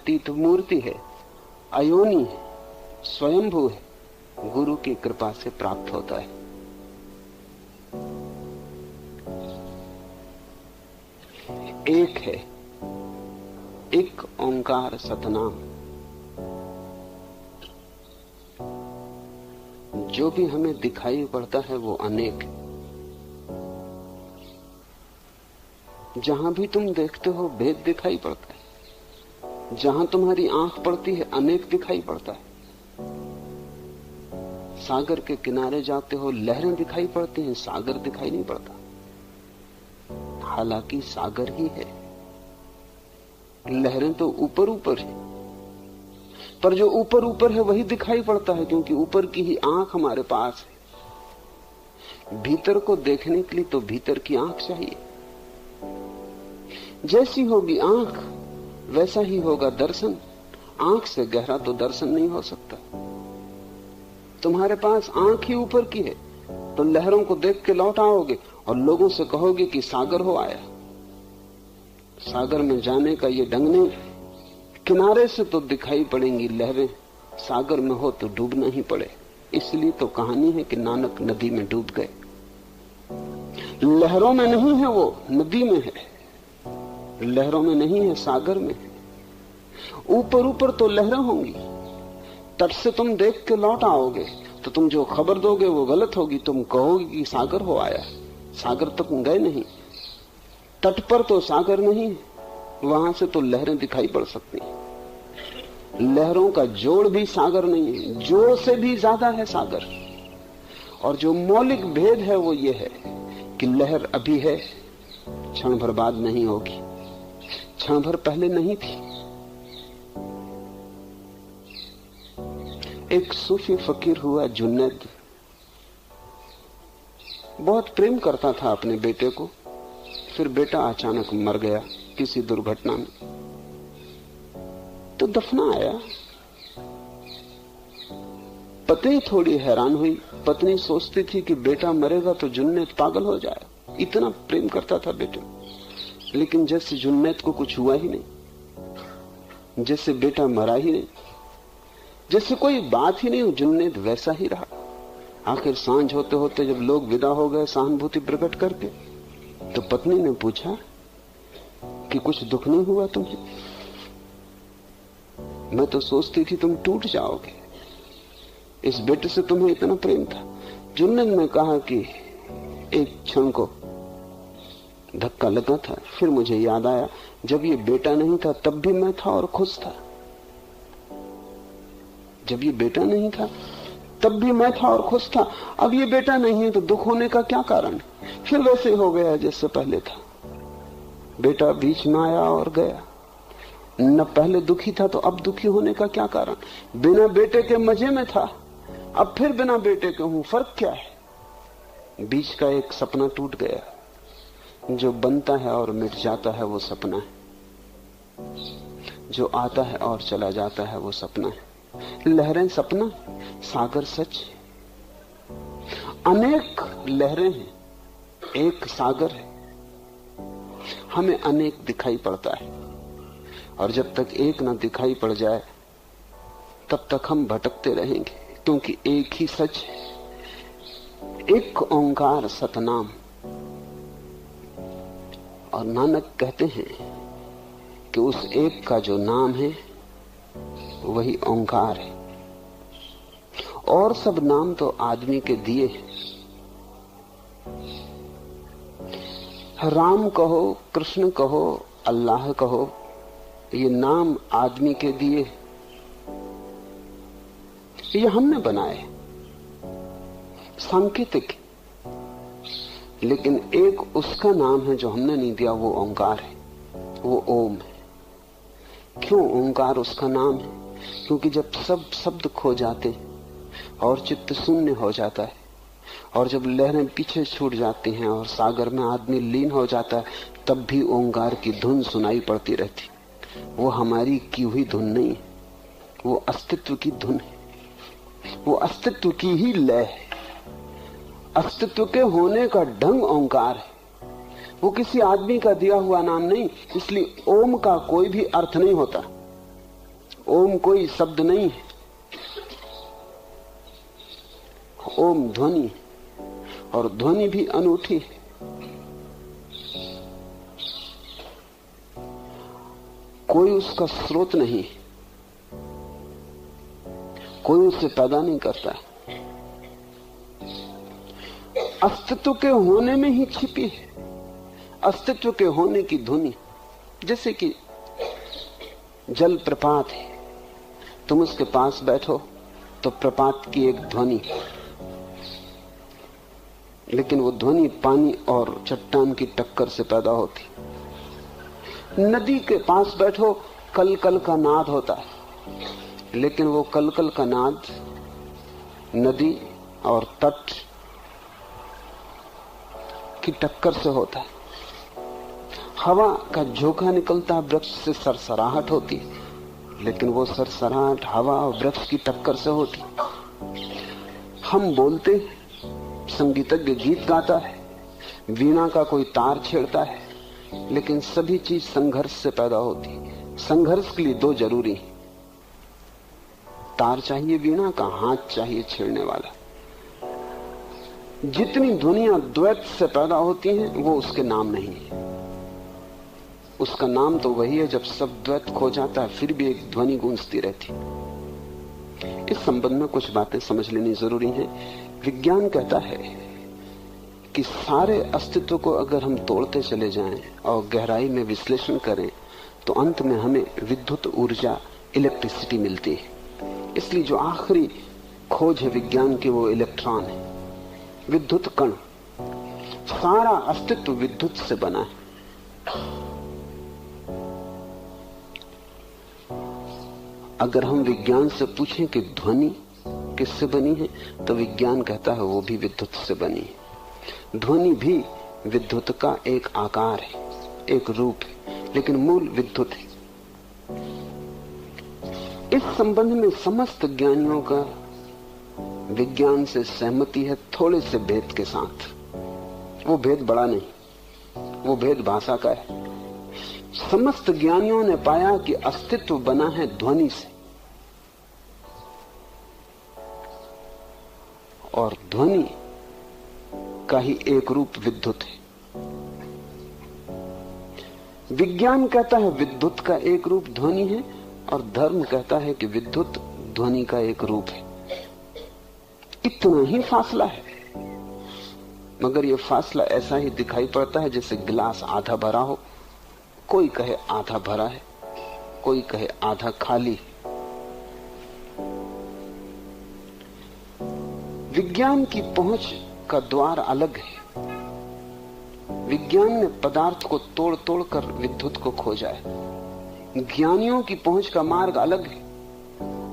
अतीत मूर्ति है, अयोनी है, स्वयंभू है, गुरु की कृपा से प्राप्त होता है। एक है, एक ओंकार सतनाम। जो भी हमें दिखाई पड़ता है वो अनेक है। जहां भी तुम देखते हो भेद दिखाई पड़ता है। जहां तुम्हारी आंख पड़ती है अनेक दिखाई पड़ता है। सागर के किनारे जाते हो लहरें दिखाई पड़ती हैं, सागर दिखाई नहीं पड़ता। हालांकि सागर ही है, लहरें तो ऊपर ऊपर है, पर जो ऊपर ऊपर है वही दिखाई पड़ता है, क्योंकि ऊपर की ही आंख हमारे पास है। भीतर को देखने के लिए तो भीतर की आंख चाहिए। जैसी होगी आंख वैसा ही होगा दर्शन। आंख से गहरा तो दर्शन नहीं हो सकता। तुम्हारे पास आंख ही ऊपर की है तो लहरों को देख के लौट आओगे और लोगों से कहोगे कि सागर हो आया। सागर में जाने का ये ढंग नहीं। किनारे से तो दिखाई पड़ेंगी लहरें, सागर में हो तो डूबना ही पड़े। इसलिए तो कहानी है कि नानक नदी में डूब गए। लहरों में नहीं है वो, नदी में है। लहरों में नहीं है, सागर में है। ऊपर ऊपर तो लहरें होंगी। तट से तुम देख के लौट आओगे तो तुम जो खबर दोगे वो गलत होगी। तुम कहोगे कि सागर हो आया। सागर तक गए नहीं। तट पर तो सागर नहीं है, वहां से तो लहरें दिखाई पड़ सकती हैं। लहरों का जोड़ भी सागर नहीं है, जोड़ से भी ज्यादा है सागर। और जो मौलिक भेद है वो ये है कि लहर अभी है, क्षण भर बाद नहीं होगी, क्षण भर पहले नहीं थी। एक सूफी फकीर हुआ जुन्नैद, बहुत प्रेम करता था अपने बेटे को। फिर बेटा अचानक मर गया किसी दुर्घटना में, तो दफनाया। पत्नी थोड़ी हैरान हुई। पत्नी सोचती थी कि बेटा मरेगा तो जुन्नैद पागल हो जाए, इतना प्रेम करता था बेटे। लेकिन जैसे जुन्नैद को कुछ हुआ ही नहीं, जैसे बेटा मरा ही नहीं, जैसे कोई बात ही नहीं, जुन्नैद वैसा ही रहा। आखिर सांझ होते होते जब लोग विदा हो गए सहानुभूति प्रकट करके, तो पत्नी ने पूछा कि कुछ दुख नहीं हुआ तुम्हें? मैं तो सोचती थी तुम टूट जाओगे, इस बेटे से तुम्हें इतना प्रेम था। जुन्नैद ने कहा कि एक क्षण को धक्का लगा था, फिर मुझे याद आया जब ये बेटा नहीं था तब भी मैं था और खुश था। जब ये बेटा नहीं था तब भी मैं था और खुश था। अब ये बेटा नहीं है तो दुख होने का क्या कारण? फिर वैसे हो गया जैसे पहले था। बेटा बीच में आया और गया। न पहले दुखी था तो अब दुखी होने का क्या कारण? बिना बेटे के मजे में था, अब फिर बिना बेटे के हूं, फर्क क्या है? बीच का एक सपना टूट गया। जो बनता है और मिट जाता है वो सपना है, जो आता है और चला जाता है वो सपना है। लहरें सपना, सागर सच। अनेक लहरें हैं, एक सागर है। हमें अनेक दिखाई पड़ता है, और जब तक एक ना दिखाई पड़ जाए तब तक हम भटकते रहेंगे, क्योंकि एक ही सच है, एक ओंकार सतनाम। और नानक कहते हैं कि उस एक का जो नाम है वही ओंकार है। और सब नाम तो आदमी के दिए हैं। राम कहो, कृष्ण कहो, अल्लाह कहो, ये नाम आदमी के दिए, ये हमने बनाए, सांकेतिक। लेकिन एक उसका नाम है जो हमने नहीं दिया, वो ओंकार है, वो ओम है। क्यों ओंकार उसका नाम है? क्योंकि जब सब शब्द खो जाते और चित्त शून्य हो जाता है, और जब लहरें पीछे छूट जाती हैं और सागर में आदमी लीन हो जाता है, तब भी ओंकार की धुन सुनाई पड़ती रहती। वो हमारी की हुई धुन नहीं है, वो अस्तित्व की धुन है, वो अस्तित्व की ही लय है। अस्तित्व के होने का ढंग ओंकार है, वो किसी आदमी का दिया हुआ नाम नहीं। इसलिए ओम का कोई भी अर्थ नहीं होता। ओम कोई शब्द नहीं है, ओम ध्वनि, और ध्वनि भी अनूठी है। कोई उसका स्रोत नहीं, कोई उसे पैदा नहीं करता है, अस्तित्व के होने में ही छिपी है। अस्तित्व के होने की ध्वनि, जैसे कि जल प्रपात है, तुम उसके पास बैठो तो प्रपात की एक ध्वनि, लेकिन वो ध्वनि पानी और चट्टान की टक्कर से पैदा होती। नदी के पास बैठो, कल कल का नाद होता है, लेकिन वो कल कल का नाद नदी और तट की टक्कर से होता है। हवा का झोंका निकलता है, वृक्ष से सरसराहट होती है, लेकिन वो सरसराहट हवा और वृक्ष की टक्कर से होती। हम बोलते, संगीतज्ञ गीत गाता है, वीणा का कोई तार छेड़ता है, लेकिन सभी चीज संघर्ष से पैदा होती। संघर्ष के लिए दो जरूरी, तार चाहिए वीणा का, हाथ चाहिए छेड़ने वाला। जितनी ध्वनियां द्वैत से पैदा होती हैं वो उसके नाम नहीं है। उसका नाम तो वही है जब सब द्वैत खो जाता है, फिर भी एक ध्वनि गूंजती रहती। इस संबंध में कुछ बातें समझ लेनी जरूरी है। विज्ञान कहता है कि सारे अस्तित्व को अगर हम तोड़ते चले जाएं और गहराई में विश्लेषण करें तो अंत में हमें विद्युत ऊर्जा, इलेक्ट्रिसिटी मिलती है। इसलिए जो आखिरी खोज है विज्ञान की वो इलेक्ट्रॉन है, विद्युत कण। सारा अस्तित्व विद्युत से बना है। अगर हम विज्ञान से पूछें कि ध्वनि किससे बनी है, तो विज्ञान कहता है वो भी विद्युत से बनी है। ध्वनि भी विद्युत का एक आकार है, एक रूप है, लेकिन मूल विद्युत है। इस संबंध में समस्त ज्ञानियों का विज्ञान से सहमति है, थोड़े से भेद के साथ। वो भेद बड़ा नहीं, वो भेद भाषा का है। समस्त ज्ञानियों ने पाया कि अस्तित्व बना है ध्वनि से, और ध्वनि का ही एक रूप विद्युत है। विज्ञान कहता है विद्युत का एक रूप ध्वनि है, और धर्म कहता है कि विद्युत ध्वनि का एक रूप है। इतना ही फासला है, मगर यह फासला ऐसा ही दिखाई पड़ता है जैसे गिलास आधा भरा हो। कोई कहे आधा भरा है, कोई कहे आधा खाली। विज्ञान की पहुंच का द्वार अलग है। विज्ञान ने पदार्थ को तोड़ तोड़ कर विद्युत को खोजा है। ज्ञानियों की पहुंच का मार्ग अलग है।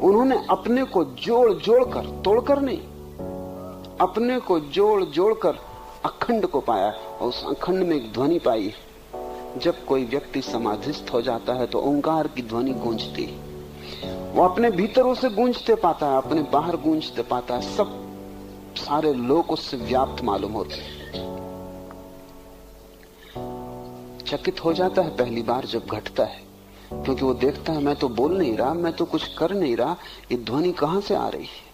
उन्होंने अपने को जोड़ जोड़ कर, तोड़कर नहीं, अपने को जोड़ जोड़ कर अखंड को पाया, और उस अखंड में एक ध्वनि पाई है। जब कोई व्यक्ति समाधिस्थ हो जाता है तो ओंकार की ध्वनि गूंजती है। वो अपने भीतर उसे गूंजते पाता है, अपने बाहर गूंजते पाता है। सब सारे लोग उससे व्याप्त मालूम होते हैं। चकित हो जाता है पहली बार जब घटता है, क्योंकि वो देखता है मैं तो बोल नहीं रहा, मैं तो कुछ कर नहीं रहा, ये ध्वनि कहां से आ रही है।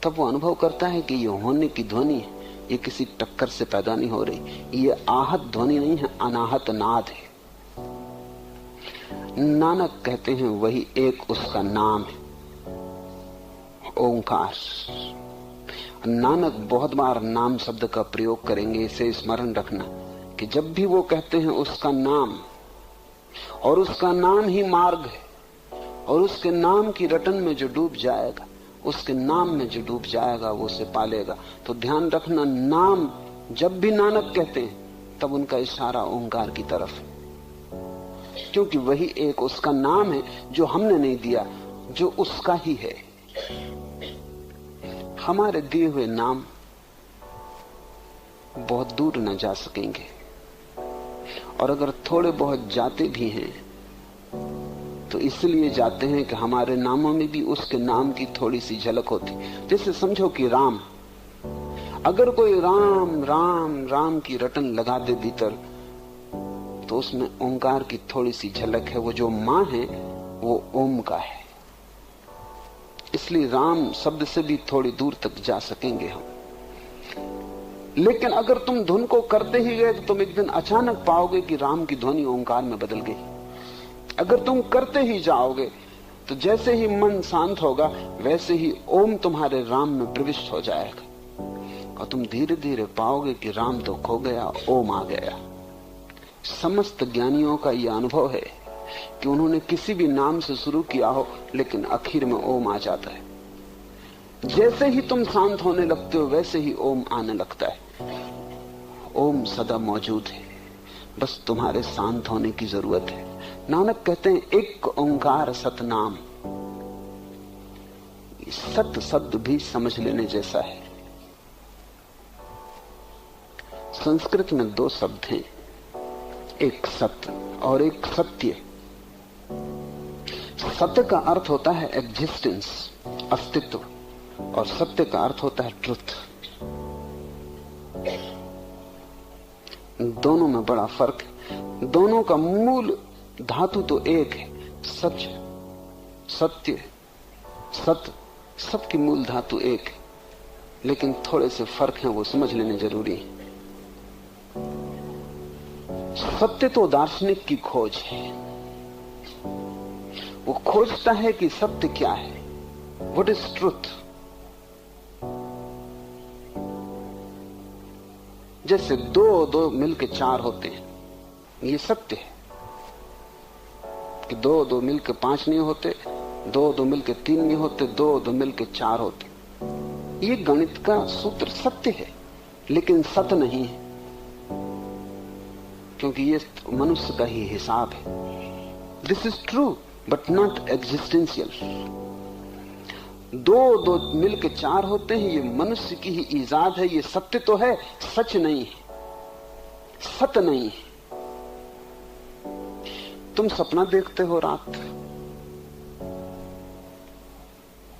तब वो अनुभव करता है कि ये होने की ध्वनि है, ये किसी टक्कर से पैदा नहीं हो रही। ये आहत ध्वनि नहीं है, अनाहत नाद है। नानक कहते हैं वही एक उसका नाम है, ओंकार। नानक बहुत बार नाम शब्द का प्रयोग करेंगे। इसे स्मरण रखना कि जब भी वो कहते हैं उसका नाम, और उसका नाम ही मार्ग है, और उसके नाम की रटन में जो डूब जाएगा, उसके नाम में जो डूब जाएगा वो उसे पालेगा। तो ध्यान रखना, नाम जब भी नानक कहते हैं तब उनका इशारा ओंकार की तरफ है, क्योंकि वही एक उसका नाम है जो हमने नहीं दिया, जो उसका ही है। हमारे दिए हुए नाम बहुत दूर न जा सकेंगे, और अगर थोड़े बहुत जाते भी हैं तो इसलिए जाते हैं कि हमारे नामों में भी उसके नाम की थोड़ी सी झलक होती। जैसे समझो कि राम, अगर कोई राम राम राम की रटन लगा दे भीतर, तो उसमें ओंकार की थोड़ी सी झलक है। वो जो मां है वो ओम का है। इसलिए राम शब्द से भी थोड़ी दूर तक जा सकेंगे हम। लेकिन अगर तुम धुन को करते ही गए तो तुम एक दिन अचानक पाओगे कि राम की ध्वनि ओंकार में बदल गई। अगर तुम करते ही जाओगे तो जैसे ही मन शांत होगा वैसे ही ओम तुम्हारे राम में प्रविष्ट हो जाएगा और तुम धीरे धीरे पाओगे कि राम तो खो गया, ओम आ गया। समस्त ज्ञानियों का यह अनुभव है कि उन्होंने किसी भी नाम से शुरू किया हो लेकिन आखिर में ओम आ जाता है। जैसे ही तुम शांत होने लगते हो वैसे ही ओम आने लगता है। ओम सदा मौजूद है, बस तुम्हारे शांत होने की जरूरत है। नानक कहते हैं एक ओंकार सतनाम। सत शब्द भी समझ लेने जैसा है। संस्कृत में दो शब्द हैं, एक सत्य और एक सत्य। सत्य का अर्थ होता है एग्जिस्टेंस, अस्तित्व, और सत्य का अर्थ होता है ट्रुथ। दोनों में बड़ा फर्क है। दोनों का मूल धातु तो एक है, सच, सत्य, सत्य, सबकी मूल धातु एक है, लेकिन थोड़े से फर्क हैं, वो समझ लेने जरूरी है। सत्य तो दार्शनिक की खोज है। वो खोजता है कि सत्य क्या है, व्हाट इज ट्रुथ। जैसे दो दो मिलके चार होते हैं, ये सत्य है कि दो दो मिलके पांच नहीं होते, दो दो मिलके तीन नहीं होते, दो दो मिलके चार होते। ये गणित का सूत्र सत्य है, लेकिन सत्य नहीं है, क्योंकि ये मनुष्य का ही हिसाब है। This is true but not existential. दो दो मिलके चार होते हैं, ये मनुष्य की ही ईजाद है। ये सत्य तो है, सच नहीं है, सत्य नहीं है। तुम सपना देखते हो रात,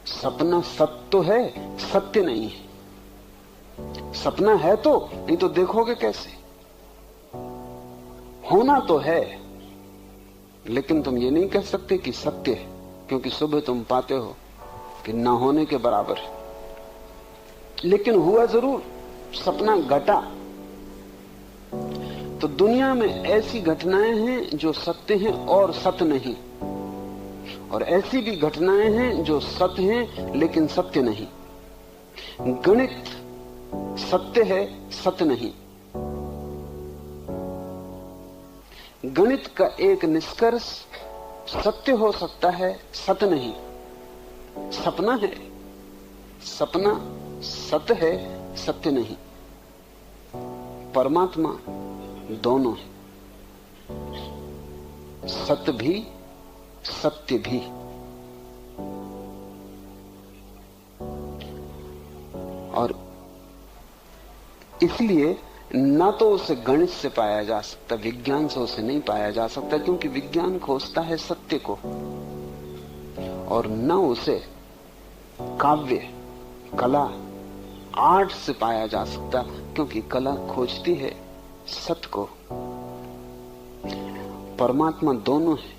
सपना सत्य तो है, सत्य नहीं है। सपना है तो, नहीं तो देखोगे कैसे। होना तो है, लेकिन तुम ये नहीं कह सकते कि सत्य है, क्योंकि सुबह तुम पाते हो कि ना होने के बराबर है। लेकिन हुआ जरूर, सपना घटा। तो दुनिया में ऐसी घटनाएं हैं जो सत्य हैं और सत्य नहीं, और ऐसी भी घटनाएं हैं जो सत्य हैं लेकिन सत्य नहीं। गणित सत्य है, सत्य नहीं। गणित का एक निष्कर्ष सत्य हो सकता है, सत्य नहीं। सपना है, सपना सत्य है, सत्य नहीं। परमात्मा दोनों है, सत्य भी सत्य भी। और इसलिए ना तो उसे गणित से पाया जा सकता, विज्ञान से उसे नहीं पाया जा सकता, क्योंकि विज्ञान खोजता है सत्य को, और न उसे काव्य, कला, आर्ट से पाया जा सकता, क्योंकि कला खोजती है सत्य को। परमात्मा दोनों है,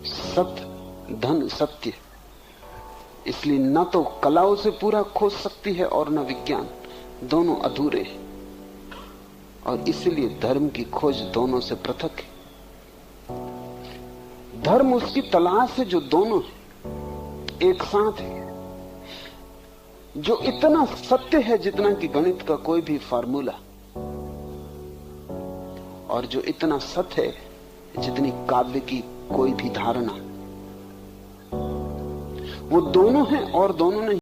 सत्य धन सत्य। इसलिए न तो कला उसे पूरा खोज सकती है और न विज्ञान, दोनों अधूरे हैं। और इसलिए धर्म की खोज दोनों से पृथक है। धर्म उसकी तलाश है जो दोनों है, एक साथ है, जो इतना सत्य है जितना कि गणित का कोई भी फार्मूला, और जो इतना सत्य है जितनी काव्य की कोई भी धारणा। वो दोनों हैं और दोनों नहीं।